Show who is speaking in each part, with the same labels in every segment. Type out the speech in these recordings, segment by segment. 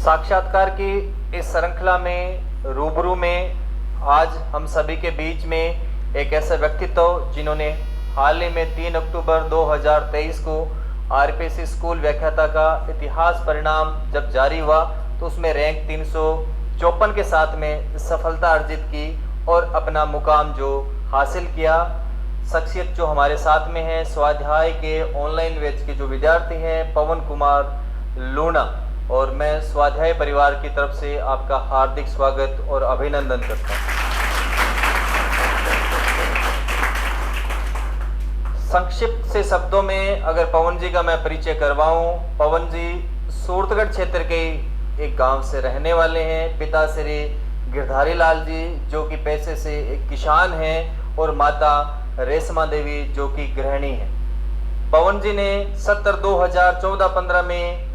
Speaker 1: साक्षात्कार की इस श्रृंखला में रूबरू में आज हम सभी के बीच में एक ऐसा व्यक्तित्व जिन्होंने हाल ही में 3 अक्टूबर 2023 को आरपीएससी स्कूल व्याख्याता का इतिहास परिणाम जब जारी हुआ तो उसमें रैंक 354 के साथ में सफलता अर्जित की और अपना मुकाम जो हासिल किया। शख्सियत जो हमारे साथ में है स्वाध्याय के ऑनलाइन बैच के जो विद्यार्थी हैं पवन कुमार लूणा, और मैं स्वाध्याय परिवार की तरफ से आपका हार्दिक स्वागत और अभिनंदन करता हूँ। संक्षिप्त से शब्दों में अगर पवन जी का मैं परिचय करवाऊं, पवन जी सूरतगढ़ क्षेत्र के एक गांव से रहने वाले हैं। पिता श्री गिरधारी लाल जी जो कि पेशे से एक किसान हैं और माता रेशमा देवी जो कि गृहिणी हैं। पवन जी ने 2014-15 में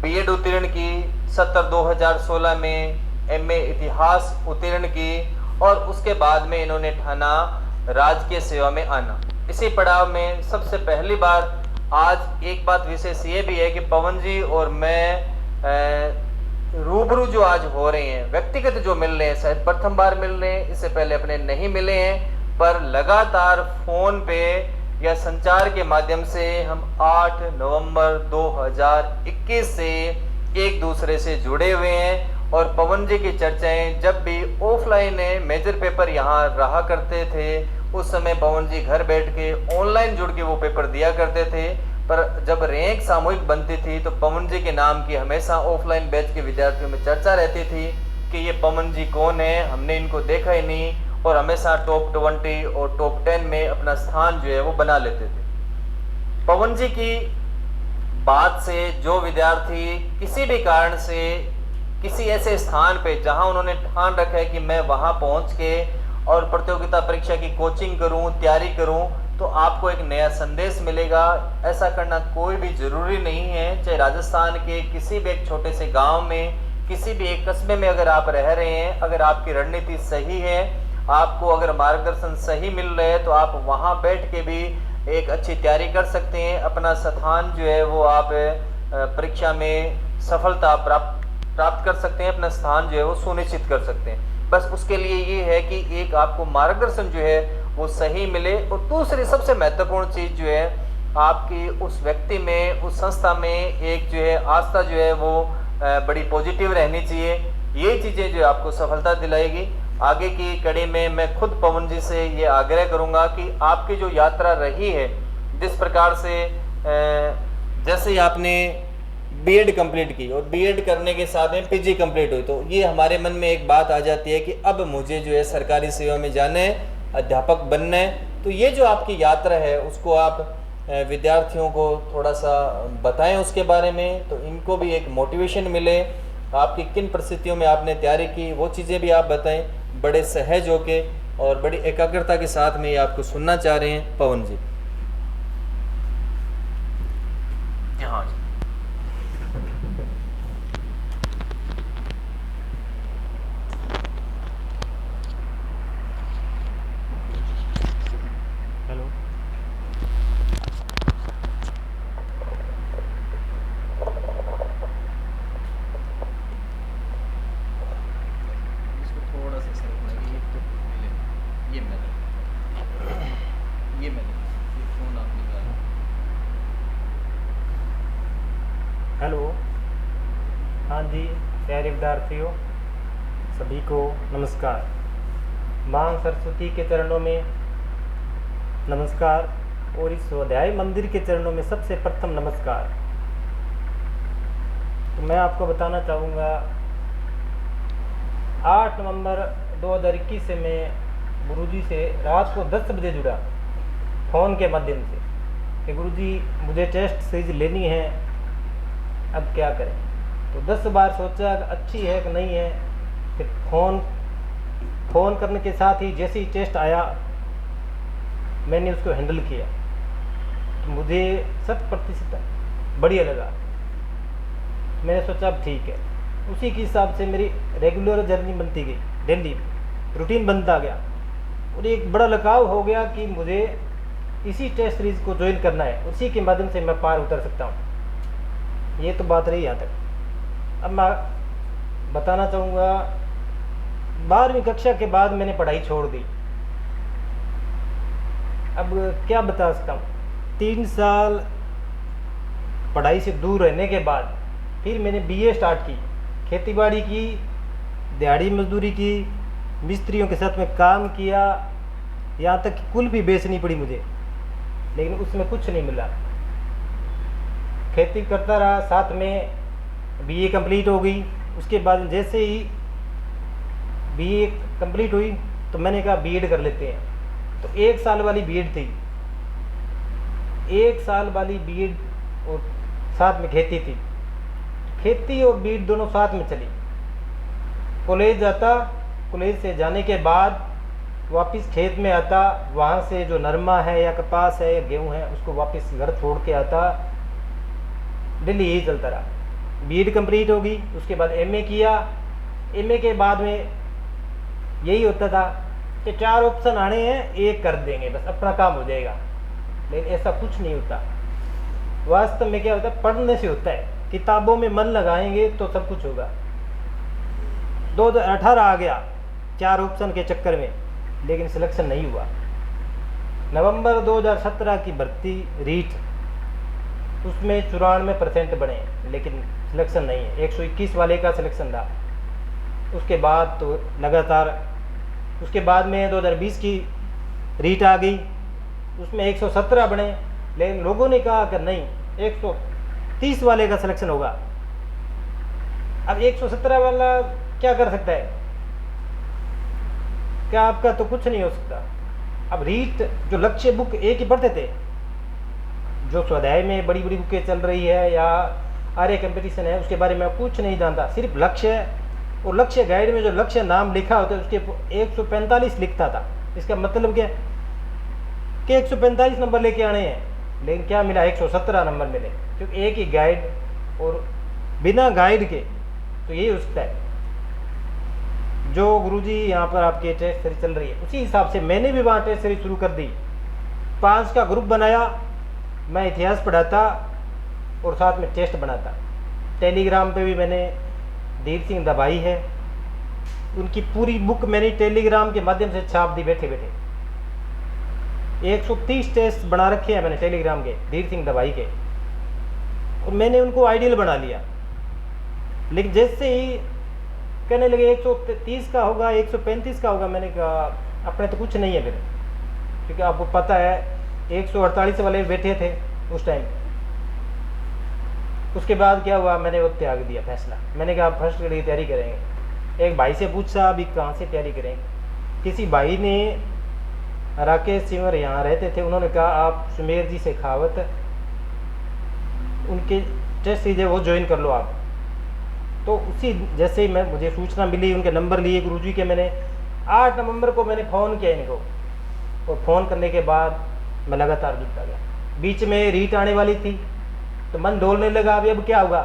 Speaker 1: बीएड उत्तीर्ण की, 2016 में एमए इतिहास उत्तीर्ण की और उसके बाद में इन्होंने ठाना राजकीय सेवा में आना। इसी पड़ाव में सबसे पहली बार आज एक बात विशेष ये भी है कि पवन जी और मैं रूबरू जो आज हो रहे हैं, व्यक्तिगत जो मिल रहे हैं, शायद प्रथम बार मिल रहे हैं, इससे पहले अपने नहीं मिले हैं, पर लगातार फोन पे या संचार के माध्यम से हम 8 नवंबर 2021 से एक दूसरे से जुड़े हुए हैं। और पवन जी की चर्चाएं जब भी ऑफलाइन मेजर पेपर यहाँ रहा करते थे उस समय पवन जी घर बैठ के ऑनलाइन जुड़ के वो पेपर दिया करते थे, पर जब रैंक सामूहिक बनती थी तो पवन जी के नाम की हमेशा ऑफलाइन बैच के विद्यार्थियों में चर्चा रहती थी कि ये पवन जी कौन है, हमने इनको देखा ही नहीं, और हमेशा टॉप 20 और टॉप 10 में अपना स्थान जो है वो बना लेते थे। पवन जी की बात से जो विद्यार्थी किसी भी कारण से किसी ऐसे स्थान पे जहां उन्होंने ठान रखा है कि मैं वहां पहुंच के और प्रतियोगिता परीक्षा की कोचिंग करूं, तैयारी करूं, तो आपको एक नया संदेश मिलेगा। ऐसा करना कोई भी जरूरी नहीं है। चाहे राजस्थान के किसी भी एक छोटे से गांव में, किसी भी एक कस्बे में अगर आप रह रहे हैं, अगर आपकी रणनीति सही है, आपको अगर मार्गदर्शन सही मिल रहा है तो आप वहां बैठ के भी एक अच्छी तैयारी कर सकते हैं। अपना स्थान जो है वो आप परीक्षा में सफलता प्राप्त कर सकते हैं, अपना स्थान जो है वो सुनिश्चित कर सकते हैं। बस उसके लिए ये है कि एक आपको मार्गदर्शन जो है वो सही मिले, और दूसरी सबसे महत्वपूर्ण चीज जो है आपकी उस व्यक्ति में, उस संस्था में एक जो है आस्था जो है वो बड़ी पॉजिटिव रहनी चाहिए। ये चीजें जो आपको सफलता दिलाएगी। आगे की कड़ी में मैं खुद पवन जी से ये आग्रह करूंगा कि आपकी जो यात्रा रही है, जिस प्रकार से जैसे आपने बीएड कंप्लीट की और बीएड करने के साथ में पीजी कंप्लीट हुई, तो ये हमारे मन में एक बात आ जाती है कि अब मुझे जो है सरकारी सेवा में जाना है, अध्यापक बनना है। तो ये जो आपकी यात्रा है उसको आप विद्यार्थियों को थोड़ा सा बताएं उसके बारे में, तो इनको भी एक मोटिवेशन मिले। आपकी किन परिस्थितियों में आपने तैयारी की वो चीज़ें भी आप बताएं, बड़े सहज होके और बड़ी एकाग्रता के साथ में ये आपको सुनना चाह रहे हैं पवन जी। हाँ जी।
Speaker 2: हेलो, हाँ जी प्यारे विद्यार्थियों, सभी को नमस्कार। माँ सरस्वती के चरणों में नमस्कार और इस स्वाध्याय मंदिर के चरणों में सबसे प्रथम नमस्कार। तो मैं आपको बताना चाहूँगा 8 नवंबर 2021 से मैं गुरुजी से रात को 10 बजे जुड़ा फ़ोन के माध्यम से कि गुरुजी मुझे टेस्ट सीरीज लेनी है, अब क्या करें। तो 10 बार सोचा अच्छी है कि नहीं है। फिर फ़ोन करने के साथ ही जैसे ही टेस्ट आया मैंने उसको हैंडल किया तो मुझे 100% बढ़िया लगा। मैंने सोचा अब ठीक है, उसी के हिसाब से मेरी रेगुलर जर्नी बनती गई, डेली रूटीन बनता गया और एक बड़ा लगाव हो गया कि मुझे इसी टेस्ट सीरीज़ को ज्वाइन करना है, उसी के माध्यम से मैं पार उतर सकता हूँ। ये तो बात रही यहाँ तक। अब मैं बताना चाहूँगा 12वीं कक्षा के बाद मैंने पढ़ाई छोड़ दी। अब क्या बता सकता हूँ, 3 साल पढ़ाई से दूर रहने के बाद फिर मैंने बीए स्टार्ट की, खेतीबाड़ी की, दिहाड़ी मजदूरी की, मिस्त्रियों के साथ में काम किया, यहाँ तक कि कुल्फी बेचनी पड़ी मुझे, लेकिन उसमें कुछ नहीं मिला। खेती करता रहा, साथ में बीए कंप्लीट हो गई। उसके बाद जैसे ही बीए कंप्लीट हुई तो मैंने कहा बीएड कर लेते हैं। तो 1 साल वाली बीएड थी, 1 साल वाली बीएड और साथ में खेती थी। खेती और बीएड दोनों साथ में चली। कॉलेज जाता, कॉलेज से जाने के बाद वापस खेत में आता, वहाँ से जो नरमा है या कपास है या गेहूँ है उसको वापस घर छोड़ के आता। डेली यही चलता रहा। बीएड कंप्लीट हो गई, उसके बाद एमए किया। एमए के बाद में यही होता था कि 4 ऑप्शन आने हैं, एक कर देंगे, बस अपना काम हो जाएगा। लेकिन ऐसा कुछ नहीं होता। वास्तव में क्या होता है, पढ़ने से होता है। किताबों में मन लगाएंगे तो सब कुछ होगा। 2018 आ गया 4 ऑप्शन के चक्कर में, लेकिन सिलेक्शन नहीं हुआ। नवंबर 2017 की भर्ती रीट, उसमें 94% बने, लेकिन सिलेक्शन नहीं है। 121 वाले का सिलेक्शन था। उसके बाद तो लगातार, उसके बाद में 2020 की रीट आ गई, उसमें 117 बने, लेकिन लोगों ने कहा कि नहीं 130 वाले का सिलेक्शन होगा। अब 117 वाला क्या कर सकता है, क्या आपका तो कुछ नहीं हो सकता। अब रीट जो लक्ष्य बुक एक ही पढ़ते थे, जो स्वाध्याय में बड़ी बड़ी बुकें चल रही है या आर्य कंपटीशन है, उसके बारे में कुछ नहीं जानता। सिर्फ लक्ष्य है, और लक्ष्य गाइड में जो लक्ष्य नाम लिखा होता है उसके 145 लिखता था। इसका मतलब क्या कि 145 नंबर लेके आने हैं, लेकिन क्या मिला, 117 नंबर मिले, क्योंकि एक ही गाइड और बिना गाइड के तो यही हो सकता है। जो गुरुजी यहाँ पर आपकी टेस्ट सीरीज चल रही है, उसी हिसाब से मैंने भी वहाँ टेस्ट सीरीज शुरू कर दी। 5 का ग्रुप बनाया, मैं इतिहास पढ़ाता और साथ में टेस्ट बनाता। टेलीग्राम पे भी मैंने धीर सिंह दबाई है, उनकी पूरी बुक मैंने टेलीग्राम के माध्यम से छाप दी बैठे बैठे। 130 टेस्ट बना रखे हैं मैंने टेलीग्राम के, धीर सिंह दबाई के, और मैंने उनको आइडियल बना लिया। लेकिन जैसे ही कहने लगे 130 का होगा, 135 का होगा, मैंने कहा अपने तो कुछ नहीं है फिर, क्योंकि आपको पता है 148 वाले बैठे थे उस टाइम। उसके बाद क्या हुआ, मैंने वो त्याग दिया फैसला। मैंने कहा फर्स्ट ग्रेड की तैयारी करेंगे। एक भाई से पूछा अभी कहाँ से तैयारी करेंगे, किसी भाई ने, राकेश सिंवर यहाँ रहते थे, उन्होंने कहा आप सुमेर जी शेखावत, उनके टेस्ट सीरीज वो ज्वाइन कर लो आप। तो उसी जैसे ही मुझे सूचना मिली, उनके नंबर लिए गुरुजी के, मैंने 8 नवंबर को मैंने फ़ोन किया इनको, और फ़ोन करने के बाद मैं लगातार जुड़ता गया। बीच में रीट आने वाली थी तो मन डोलने लगा, अभी अब क्या होगा।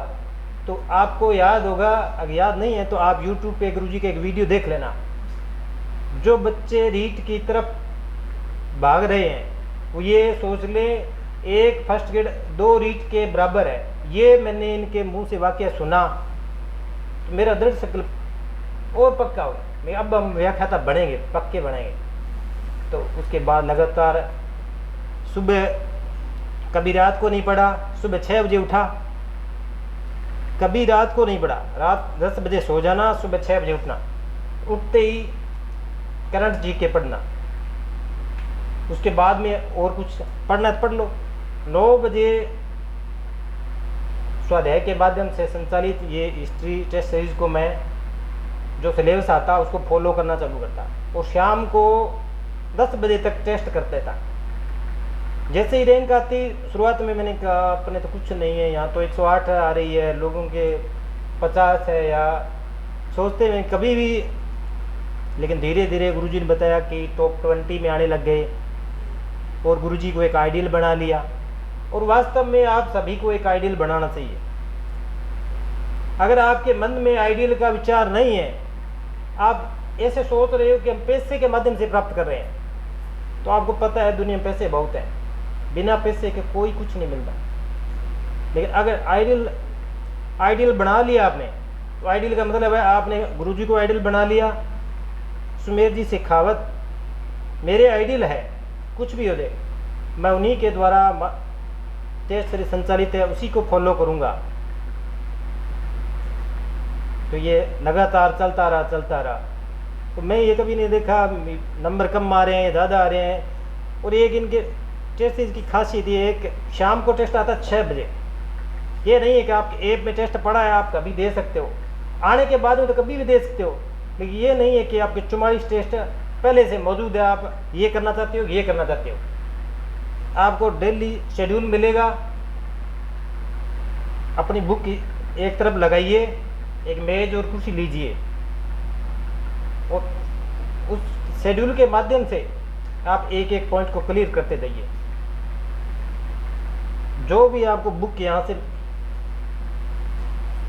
Speaker 2: तो आपको याद होगा, अगर याद नहीं है तो आप YouTube पे गुरुजी का एक वीडियो देख लेना। जो बच्चे रीट की तरफ भाग रहे हैं वो ये सोच ले एक फर्स्ट ग्रेड 2 रीट के बराबर है। ये मैंने इनके मुंह से वाकया सुना तो मेरा दृढ़ संकल्प और पक्का हो, मैं अब हम व्याख्याता बनेंगे, पक्के बनेंगे। तो उसके बाद लगातार सुबह, कभी रात को नहीं पढ़ा, सुबह 6 बजे उठा, कभी रात को नहीं पढ़ा, रात 10 बजे सो जाना, सुबह 6 बजे उठना, उठते ही करंट जी के पढ़ना। उसके बाद में और कुछ पढ़ना तो पढ़ लो। 9 बजे स्वाध्याय के माध्यम से संचालित ये हिस्ट्री टेस्ट सीरीज को मैं, जो सिलेबस आता उसको फॉलो करना चालू करता, और शाम को 10 बजे तक टेस्ट करते था। जैसे ही रैंक आती, शुरुआत में मैंने कहा अपने तो कुछ नहीं है, यहाँ तो 108 आ रही है, लोगों के 50 है, या सोचते हैं कभी भी। लेकिन धीरे धीरे गुरुजी ने बताया कि टॉप 20 में आने लग गए, और गुरुजी को एक आइडियल बना लिया। और वास्तव में आप सभी को एक आइडियल बनाना चाहिए। अगर आपके मन में आइडियल का विचार नहीं है, आप ऐसे सोच रहे हो कि हम पैसे के माध्यम से प्राप्त कर रहे हैं, तो आपको पता है दुनिया में पैसे बहुत हैं, बिना पैसे के कोई कुछ नहीं मिलता। लेकिन अगर आइडियल बना लिया आपने, तो आइडियल का मतलब है आपने गुरुजी को आइडियल बना लिया। सुमेर जी शेखावत मेरे आइडियल है, कुछ भी हो जाए मैं उन्हीं के द्वारा टेस्ट सीरीज संचालित है उसी को फॉलो करूँगा। तो ये लगातार चलता रहा। तो मैं ये कभी नहीं देखा नंबर कम आ रहे हैं ज़्यादा आ रहे हैं। और एक इनके टेस्ट सीरीज की खासियत ये है कि शाम को टेस्ट आता है 6 बजे। ये नहीं है कि आपके ऐप में टेस्ट पड़ा है आप कभी दे सकते हो, आने के बाद में तो कभी भी दे सकते हो, लेकिन ये नहीं है कि आपके 44 टेस्ट पहले से मौजूद है, आप ये करना चाहते हो ये करना चाहते हो। आपको डेली शेड्यूल मिलेगा। अपनी बुक एक तरफ लगाइए, एक मेज और कुर्सी लीजिए और उस शेड्यूल के माध्यम से आप एक एक पॉइंट को क्लियर करते जाइए। जो भी आपको बुक यहाँ से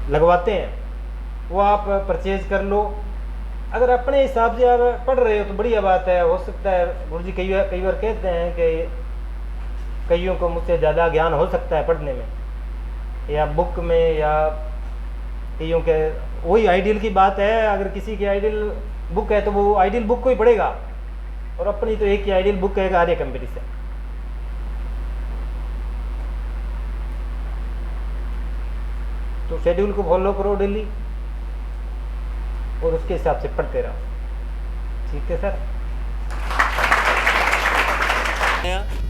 Speaker 2: लगवाते हैं वो आप परचेज कर लो। अगर अपने हिसाब से आप पढ़ रहे हो तो बढ़िया बात है। हो सकता है गुरुजी कई बार कहते हैं कि कईयों को मुझसे ज़्यादा ज्ञान हो सकता है पढ़ने में या बुक में, या कईयों के वही आइडियल की बात है। अगर किसी की आइडियल बुक है तो वो आइडियल बुक को ही पढ़ेगा, और अपनी तो एक ही आइडियल बुक है आर्य कंपटीशन। तो शेड्यूल को फॉलो करो डेली और उसके हिसाब से पढ़ते रहो। ठीक है सर।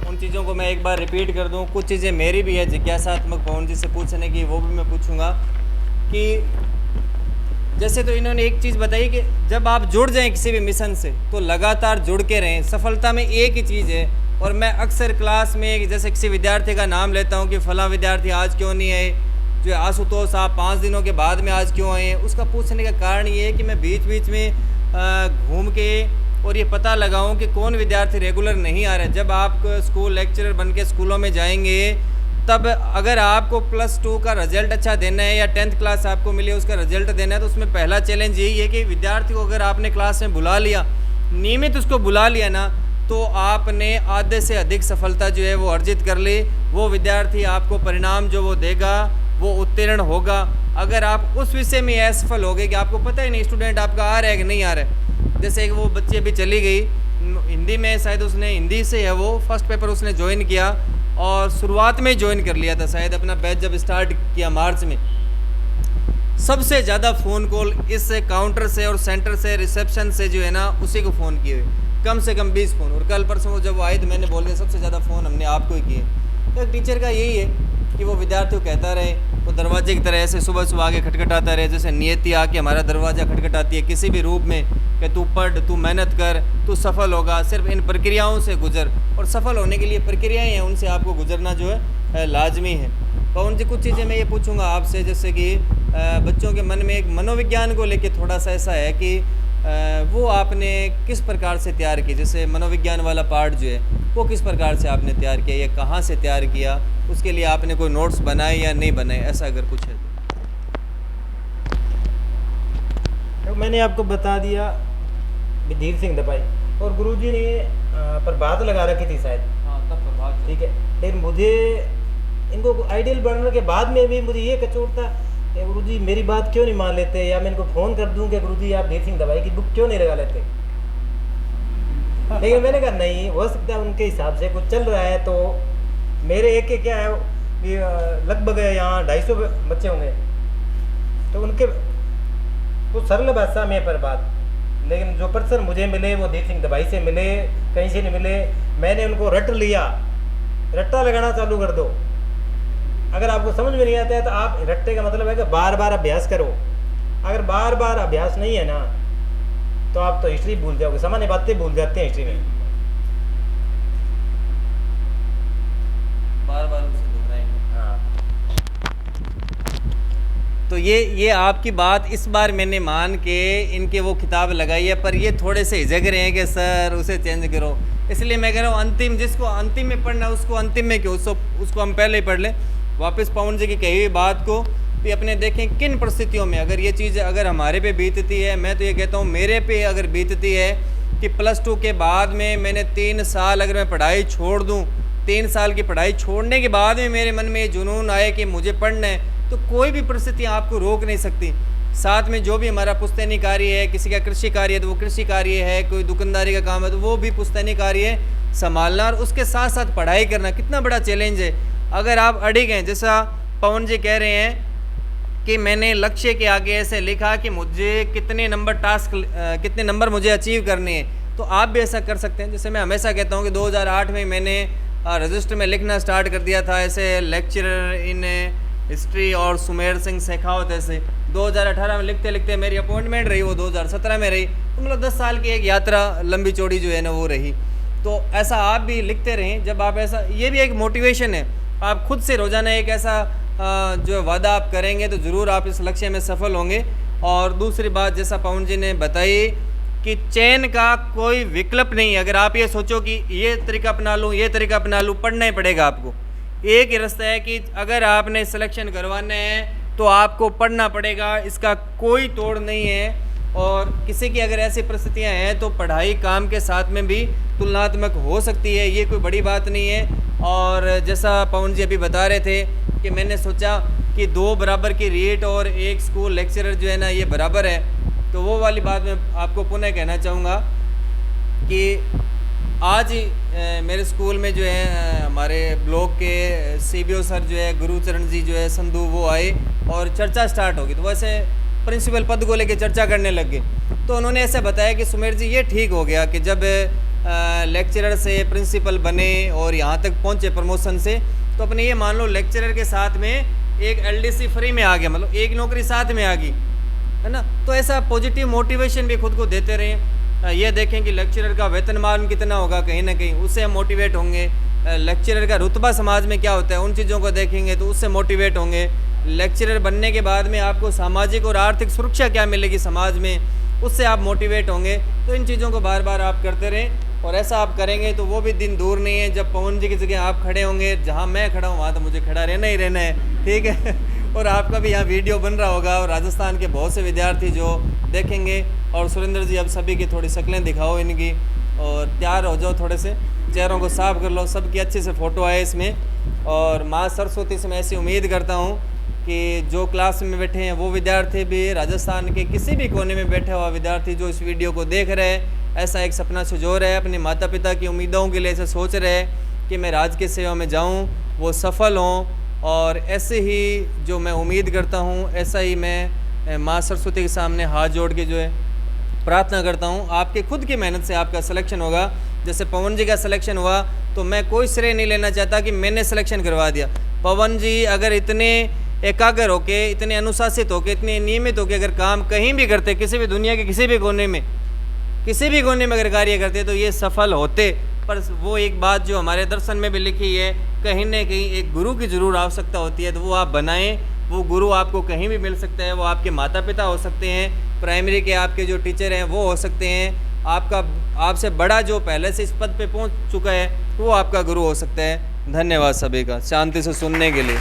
Speaker 1: उन चीज़ों को मैं एक बार रिपीट कर दूं। कुछ चीज़ें मेरी भी है जिज्ञासात्मक पवन जी से पूछने की, वो भी मैं पूछूंगा कि जैसे तो इन्होंने एक चीज़ बताई कि जब आप जुड़ जाएं किसी भी मिशन से तो लगातार जुड़ के रहें। सफलता में एक ही चीज़ है, और मैं अक्सर क्लास में जैसे किसी विद्यार्थी का नाम लेता हूं कि फ़लाँ विद्यार्थी आज क्यों नहीं आए, जो आशुतोष आप 5 दिनों के बाद में आज क्यों आए। उसका पूछने का कारण ये है कि मैं बीच बीच में घूम के और ये पता लगाऊं कि कौन विद्यार्थी रेगुलर नहीं आ रहे। जब आप स्कूल लेक्चरर बन के स्कूलों में जाएंगे तब अगर आपको +2 का रिजल्ट अच्छा देना है या 10th क्लास आपको मिली है उसका रिजल्ट देना है, तो उसमें पहला चैलेंज यही है कि विद्यार्थी को अगर आपने क्लास में बुला लिया, नियमित उसको बुला लिया ना, तो आपने आधे से अधिक सफलता जो है वो अर्जित कर ली। वो विद्यार्थी आपको परिणाम जो वो देगा वो उत्तीर्ण होगा। अगर आप उस विषय में असफल हो गए कि आपको पता ही नहीं स्टूडेंट आपका आ रहा है कि नहीं आ रहा है, जैसे एक वो बच्ची अभी चली गई हिंदी में, शायद उसने हिंदी से है वो फर्स्ट पेपर उसने ज्वाइन किया और शुरुआत में ही ज्वाइन कर लिया था, शायद अपना बैच जब स्टार्ट किया मार्च में। सबसे ज़्यादा फ़ोन कॉल इस काउंटर से और सेंटर से रिसेप्शन से जो है ना उसी को फ़ोन किए हुए, कम से कम 20 फ़ोन। और कल परसों जब वो आए तो मैंने बोल दिया सबसे ज़्यादा फ़ोन हमने आपको ही किए। तो टीचर का यही है कि वो विद्यार्थी को कहता रहे, वो दरवाजे की तरह ऐसे सुबह सुबह आगे खटखटाता रहे, जैसे नियति आके हमारा दरवाज़ा खटखटाती है किसी भी रूप में कि तू पढ़, तू मेहनत कर, तू सफल होगा। सिर्फ इन प्रक्रियाओं से गुजर, और सफल होने के लिए प्रक्रियाएं हैं उनसे आपको गुजरना जो है लाजमी है। पवन जी कुछ चीज़ें मैं ये पूछूंगा आपसे, जैसे कि बच्चों के मन में एक मनोविज्ञान को लेके थोड़ा सा ऐसा है कि वो आपने किस प्रकार से तैयार की, जैसे मनोविज्ञान वाला पार्ट जो है वो किस प्रकार से आपने तैयार किया या कहाँ से तैयार किया, उसके लिए आपने कोई नोट्स बनाए या नहीं बनाए, ऐसा अगर कुछ है
Speaker 2: तो। मैंने आपको बता दिया धीर सिंह दपाई, और गुरुजी ने प्रभात लगा रखी थी शायद।
Speaker 1: हाँ तब प्रभात, ठीक है।
Speaker 2: लेकिन मुझे इनको आइडियल बनने के बाद में भी मुझे ये कचोट था कि गुरुजी मेरी बात क्यों नहीं मान लेते, या मैं इनको फ़ोन कर दूं कि गुरुजी आप धीर सिंह दपाई की बुक क्यों नहीं लगा लेते। लेकिन मैंने कहा नहीं, हो सकता है उनके हिसाब से कुछ चल रहा है। तो मेरे एक के क्या है लगभग यहाँ 250 बच्चे होंगे, तो उनके वो सरल भाषा में पर बात, लेकिन जो पर्सन मुझे मिले वो धीर सिंह दबाई से मिले, कहीं से नहीं मिले। मैंने उनको रट लिया, रट्टा लगाना चालू कर दो। अगर आपको समझ में नहीं आता है तो आप रट्टे का मतलब है कि बार बार अभ्यास करो। अगर बार बार अभ्यास नहीं है ना तो आप तो हिस्ट्री भूल जाओगे, सामान्य बातें भूल जाते हैं हिस्ट्री में।
Speaker 1: बार बार उसे दोहराएंगे।
Speaker 2: हाँ,
Speaker 1: तो ये आपकी बात इस बार मैंने मान के इनके वो किताब लगाई है, पर ये थोड़े से हिचक रहे हैं कि सर उसे चेंज करो। इसलिए मैं कह रहा हूँ अंतिम, जिसको अंतिम में पढ़ना उसको अंतिम में क्यों, उसको हम पहले ही पढ़ लें। वापस पवन जी की कही हुई बात को भी अपने देखें किन परिस्थितियों में अगर ये चीज़ अगर हमारे पे बीतती है। मैं तो ये कहता हूँ मेरे पे अगर बीतती है कि +2 के बाद में मैंने 3 साल अगर मैं पढ़ाई छोड़ दूँ, 3 साल की पढ़ाई छोड़ने के बाद में मेरे मन में ये जुनून आए कि मुझे पढ़ना है, तो कोई भी परिस्थिति आपको रोक नहीं सकती।
Speaker 3: साथ में जो भी हमारा पुश्तैनी कार्य है, किसी का कृषि कार्य है तो वो कृषि कार्य है, कोई दुकानदारी का काम है तो वो भी पुश्तैनी कार्य संभालना, और उसके साथ साथ पढ़ाई करना कितना बड़ा चैलेंज है। अगर आप अड़िग हैं, जैसा पवन जी कह रहे हैं कि मैंने लक्ष्य के आगे ऐसे लिखा कि मुझे कितने नंबर मुझे अचीव करने हैं, तो आप भी ऐसा कर सकते हैं। जैसे मैं हमेशा कहता हूँ कि 2008 में मैंने रजिस्टर में लिखना स्टार्ट कर दिया था, ऐसे लेक्चरर इन हिस्ट्री और सुमेर सिंह शेखावत, ऐसे 2018 में लिखते लिखते मेरी अपॉइंटमेंट रही वो 2017 में रही, तो मतलब 10 साल की एक यात्रा लंबी चौड़ी जो है ना वो रही। तो ऐसा आप भी लिखते रहें। जब आप ऐसा, ये भी एक मोटिवेशन है, आप खुद से रोज़ाना एक ऐसा जो वादा आप करेंगे तो ज़रूर आप इस लक्ष्य में सफल होंगे। और दूसरी बात, जैसा पवन जी ने बताई कि चयन का कोई विकल्प नहीं है। अगर आप ये सोचो कि ये तरीका अपना लूँ, ये तरीका अपना लूँ, पढ़ना ही पड़ेगा आपको। एक ही रास्ता है कि अगर आपने सिलेक्शन करवाना है तो आपको पढ़ना पड़ेगा, इसका कोई तोड़ नहीं है। और किसी की अगर ऐसी परिस्थितियां हैं तो पढ़ाई काम के साथ में भी तुलनात्मक हो सकती है, ये कोई बड़ी बात नहीं है। और जैसा पवन जी अभी बता रहे थे कि मैंने सोचा कि 2 बराबर की रेट और 1 स्कूल लेक्चरर जो है ना ये बराबर है, तो वो वाली बात मैं आपको पुनः कहना चाहूँगा कि आज ही मेरे स्कूल में जो है हमारे ब्लॉक के CBO सर जो है गुरुचरण जी जो है संधू, वो आए और चर्चा स्टार्ट होगी। तो वैसे प्रिंसिपल पद को लेके चर्चा करने लग गए, तो उन्होंने ऐसे बताया कि सुमेर जी ये ठीक हो गया कि जब लेक्चरर से प्रिंसिपल बने और यहाँ तक पहुँचे प्रमोशन से, तो अपने ये मान लो लेक्चरर के साथ में एक LDC फ्री में आ गया, मतलब एक नौकरी साथ में आ गई, है ना। तो ऐसा पॉजिटिव मोटिवेशन भी खुद को देते रहें। ये देखें कि लेक्चरर का वेतनमान कितना होगा, कहीं ना कहीं उससे हम मोटिवेट होंगे। लेक्चरर का रुतबा समाज में क्या होता है, उन चीज़ों को देखेंगे तो उससे मोटिवेट होंगे। लेक्चरर बनने के बाद में आपको सामाजिक और आर्थिक सुरक्षा क्या मिलेगी समाज में, उससे आप मोटिवेट होंगे। तो इन चीज़ों को बार बार आप करते रहें, और ऐसा आप करेंगे तो वो भी दिन दूर नहीं है जब पवन जी की जगह आप खड़े होंगे। जहाँ मैं खड़ा हूँ वहाँ तो मुझे खड़ा रहना ही रहना है, ठीक है। और आपका भी यहाँ वीडियो बन रहा होगा और राजस्थान के बहुत से विद्यार्थी जो देखेंगे। और सुरेंद्र जी अब सभी की थोड़ी शक्लें दिखाओ इनकी, और तैयार हो जाओ, थोड़े से चेहरों को साफ कर लो, सबकी अच्छे से फ़ोटो आए इसमें। और माँ सरस्वती से मैं ऐसी उम्मीद करता हूँ कि जो क्लास में बैठे हैं वो विद्यार्थी भी, राजस्थान के किसी भी कोने में बैठा हुआ विद्यार्थी जो इस वीडियो को देख रहे हैं, ऐसा एक सपना सुजो रहे, अपने माता पिता की उम्मीदों के लिए ऐसे सोच रहे कि मैं राज की सेवा में जाऊँ, वो सफल हों। और ऐसे ही जो मैं उम्मीद करता हूँ, ऐसा ही मैं माँ सरस्वती के सामने हाथ जोड़ के जो है प्रार्थना करता हूँ, आपके खुद की मेहनत से आपका सिलेक्शन होगा। जैसे पवन जी का सिलेक्शन हुआ तो मैं कोई श्रेय नहीं लेना चाहता कि मैंने सिलेक्शन करवा दिया। पवन जी अगर इतने एकाग्र होके, इतने अनुशासित होके, इतने नियमित होके अगर काम कहीं भी करते, किसी भी दुनिया के किसी भी कोने में अगर कार्य करते तो ये सफल होते। पर वो एक बात जो हमारे दर्शन में भी लिखी है, कहीं ना कहीं एक गुरु की ज़रूर आवश्यकता होती है, तो वो आप बनाएं। वो गुरु आपको कहीं भी मिल सकते हैं, वो आपके माता पिता हो सकते हैं, प्राइमरी के आपके जो टीचर हैं वो हो सकते हैं, आपसे बड़ा जो पहले से इस पद पे पहुंच चुका है वो आपका गुरु हो सकता है। धन्यवाद सभी का शांति से सुनने के लिए।